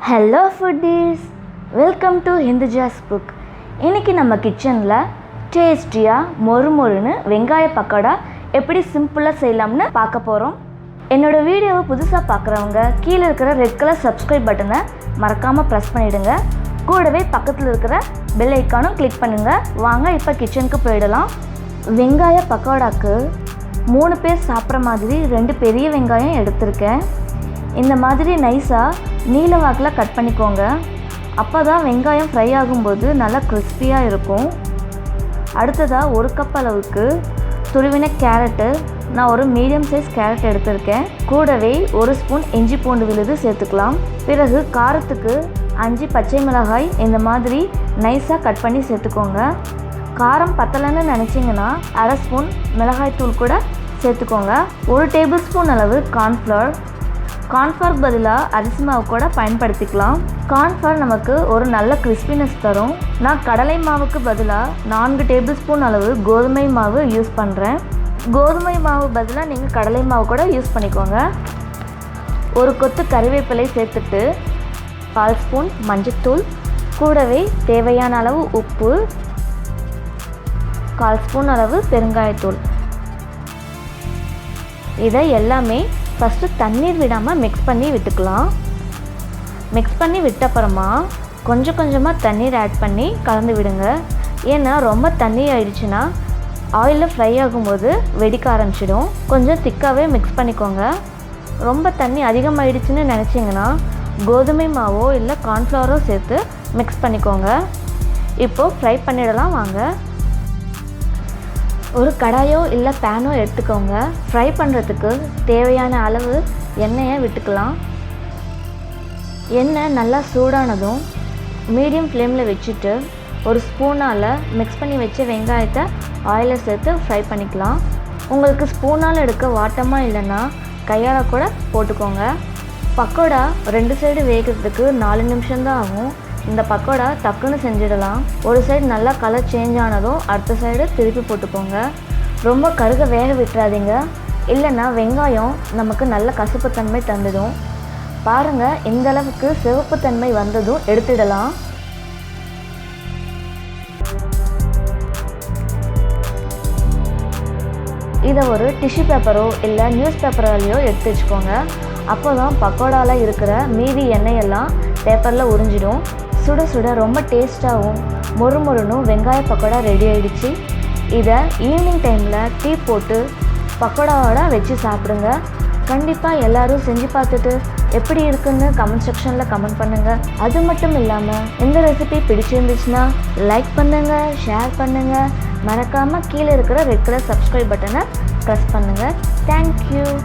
Hello foodies, welcome to Hindujas book. இன்றைக்கி நம்ம கிச்சனில் டேஸ்டியாக மொறுன்னு வெங்காய பக்கோடா எப்படி சிம்பிளாக செய்யலாம்னு பார்க்க போகிறோம். என்னோடய வீடியோவை புதுசாக பார்க்குறவங்க கீழே இருக்கிற ரெட் கலர் சப்ஸ்கிரைப் பட்டனை மறக்காமல் ப்ரெஸ் பண்ணிவிடுங்க. கூடவே பக்கத்தில் இருக்கிற பெல் ஐக்கானும் கிளிக் பண்ணுங்கள். வாங்க இப்போ கிச்சனுக்கு போயிடலாம். வெங்காய பக்கோடாக்கு 3 பேர் சாப்பிட்ற மாதிரி 2 பெரிய வெங்காயம் எடுத்திருக்கேன். இந்த மாதிரி நைஸாக நீல வாக்கில் கட் பண்ணிக்கோங்க. அப்போ தான் வெங்காயம் ஃப்ரை ஆகும்போது நல்லா கிறிஸ்பியாக இருக்கும். அடுத்ததாக 1 கப் அளவுக்கு துருவின கேரட்டு, நான் ஒரு மீடியம் சைஸ் கேரட் எடுத்திருக்கேன். கூடவே 1 ஸ்பூன் இஞ்சி பூண்டு விழுது சேர்த்துக்கலாம். பிறகு காரத்துக்கு 5 பச்சை மிளகாய் இந்த மாதிரி நைஸாக கட் பண்ணி சேர்த்துக்கோங்க. காரம் பத்தலைன்னு நினச்சிங்கன்னா 1/2 ஸ்பூன் மிளகாய் தூள் கூட சேர்த்துக்கோங்க. 1 டேபிள் ஸ்பூன் அளவு கார்ன்ஃப்ளவர் பதிலாக அரிசி மாவு கூட பயன்படுத்திக்கலாம். கார்ன்ஃப்ளவர் நமக்கு ஒரு நல்ல கிறிஸ்பினஸ் தரும். நான் கடலை மாவுக்கு பதிலாக 4 டேபிள் ஸ்பூன் அளவு கோதுமை மாவு யூஸ் பண்ணுறேன். கோதுமை மாவு பதிலாக நீங்கள் கடலை மாவு கூட யூஸ் பண்ணிக்கோங்க. 1 கொத்து கறிவேப்பிலை சேர்த்துட்டு 1/4 ஸ்பூன் மஞ்சத்தூள், கூடவே தேவையான அளவு உப்பு, 1/4 ஸ்பூன் அளவு பெருங்காயத்தூள். இதை எல்லாமே ஃபஸ்ட்டு தண்ணீர் விடாமல் மிக்ஸ் பண்ணி விட்டுக்கலாம். மிக்ஸ் பண்ணி விட்டப்புறமா கொஞ்சம் கொஞ்சமாக தண்ணீர் ஆட் பண்ணி கலந்து விடுங்க. ஏன்னா ரொம்ப தண்ணி ஆயிடுச்சுன்னா ஆயிலில் ஃப்ரை ஆகும்போது வெடிக்க ஆரம்பிச்சிடும். கொஞ்சம் திக்காகவே மிக்ஸ் பண்ணிக்கோங்க. ரொம்ப தண்ணி அதிகமாகிடுச்சுன்னு நினச்சிங்கன்னா கோதுமை மாவோ இல்லை கார்ன்ஃப்ளவரோ சேர்த்து மிக்ஸ் பண்ணிக்கோங்க. இப்போது ஃப்ரை பண்ணிடலாம் வாங்க. ஒரு கடாயோ இல்லை பேனோ எடுத்துக்கோங்க. ஃப்ரை பண்ணுறதுக்கு தேவையான அளவு எண்ணெயை விட்டுக்கலாம். எண்ணெய் நல்லா சூடானதும் மீடியம் ஃப்ளேமில் வச்சுட்டு 1 ஸ்பூனால் மிக்ஸ் பண்ணி வச்ச வெங்காயத்தை ஆயிலில் சேர்த்து ஃப்ரை பண்ணிக்கலாம். உங்களுக்கு ஸ்பூனால் எடுக்க வாட்டமாக இல்லைன்னா கையால் கூட போட்டுக்கோங்க. பக்கோடா 2 சைடு வேகிறதுக்கு 4 நிமிஷம்தான் ஆகும். இந்த பக்கோடா டக்குன்னு செஞ்சிடலாம். ஒரு சைடு நல்லா கலர் சேஞ்ச் ஆனதும் அடுத்த சைடு திருப்பி போட்டுக்கோங்க. ரொம்ப கருக வேக விட்டுறாதீங்க, இல்லைன்னா வெங்காயம் நமக்கு நல்ல கசப்புத்தன்மை தந்துடும். பாருங்கள், இந்த அளவுக்கு சிவப்புத்தன்மை வந்ததும் எடுத்துடலாம். இதை ஒரு டிஷ்யூ பேப்பரோ இல்லை நியூஸ் பேப்பராலேயோ எடுத்து வச்சுக்கோங்க. அப்போ தான் பக்கோடாவில் இருக்கிற மீதி எண்ணெயெல்லாம் பேப்பரில் உறிஞ்சிடும். சுட சுட ரொம்ப டேஸ்ட்டாகவும் மொறுன்னு வெங்காய பக்கோடா ரெடி ஆகிடுச்சு. இதை ஈவினிங் டைமில் டீ போட்டு பக்கோடாவோட வச்சு சாப்பிடுங்க. கண்டிப்பாக எல்லோரும் செஞ்சு பார்த்துட்டு எப்படி இருக்குன்னு கமெண்ட் செக்ஷனில் கமெண்ட் பண்ணுங்கள். அது மட்டும் இல்லாமல் இந்த ரெசிபி பிடிச்சிருந்துச்சுன்னா லைக் பண்ணுங்கள், ஷேர் பண்ணுங்கள். மறக்காமல் கீழே இருக்கிற ரெட் கலர் சப்ஸ்கிரைப் பட்டனை ப்ரெஸ் பண்ணுங்கள். தேங்க்யூ.